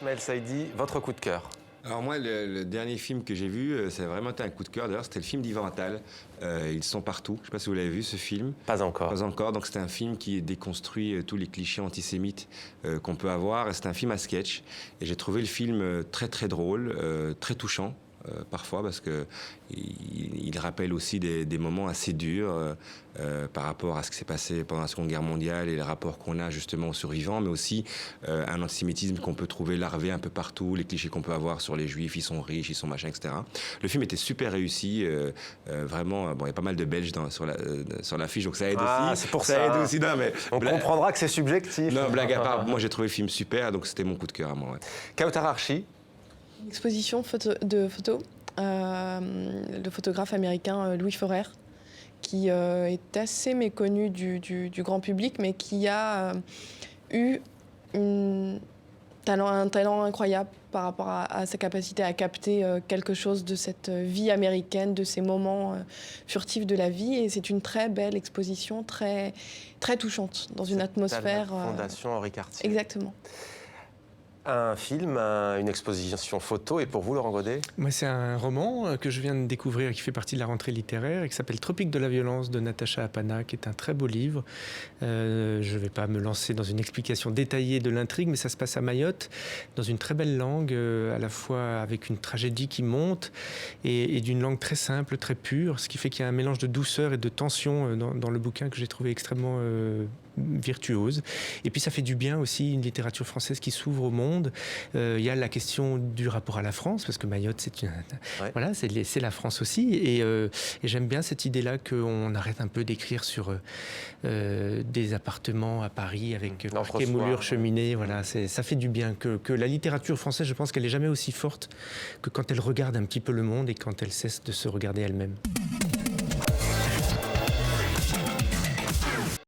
Ismaël Saïdi, votre coup de cœur? Alors moi, le dernier film que j'ai vu, c'est vraiment été un coup de cœur. D'ailleurs, c'était le film d'Yvan Attal. Ils sont partout. Je ne sais pas si vous l'avez vu, ce film. Pas encore. Pas encore. Donc c'était un film qui déconstruit tous les clichés antisémites qu'on peut avoir. Et c'est un film à sketch. Et j'ai trouvé le film très très drôle, très touchant. Parfois parce que il rappelle aussi des moments assez durs par rapport à ce qui s'est passé pendant la Seconde Guerre mondiale et les rapports qu'on a justement aux survivants, mais aussi un antisémitisme qu'on peut trouver larvé un peu partout, les clichés qu'on peut avoir sur les juifs, ils sont riches, ils sont machin, etc. Le film était super réussi, vraiment, bon, il y a pas mal de Belges sur l'affiche, donc ça aide aussi. C'est pour ça. Aide aussi. Non, mais on comprendra que c'est subjectif. Non, blague à part, moi j'ai trouvé le film super, donc c'était mon coup de cœur à moi. Ouais. Kautar Archi. Une exposition de photos, le photographe américain Louis Forer, qui est assez méconnu du grand public, mais qui a eu un talent incroyable par rapport à sa capacité à capter quelque chose de cette vie américaine, de ces moments furtifs de la vie. Et c'est une très belle exposition, très, très touchante, dans une atmosphère... Fondation Henri Cartier. Exactement. Un film, une exposition photo, et pour vous, Laurent Godet? Moi, c'est un roman que je viens de découvrir, qui fait partie de la rentrée littéraire, et qui s'appelle Tropique de la violence de Natacha Apana, qui est un très beau livre. Je ne vais pas me lancer dans une explication détaillée de l'intrigue, mais ça se passe à Mayotte, dans une très belle langue, à la fois avec une tragédie qui monte, et d'une langue très simple, très pure, ce qui fait qu'il y a un mélange de douceur et de tension dans le bouquin que j'ai trouvé extrêmement virtuose. Et puis ça fait du bien aussi, une littérature française qui s'ouvre au monde. Il y a la question du rapport à la France, parce que Mayotte, voilà, c'est la France aussi. Et j'aime bien cette idée-là qu'on arrête un peu d'écrire sur des appartements à Paris avec parquet, moulures, cheminées. Voilà, ça fait du bien que la littérature française, je pense qu'elle n'est jamais aussi forte que quand elle regarde un petit peu le monde et quand elle cesse de se regarder elle-même.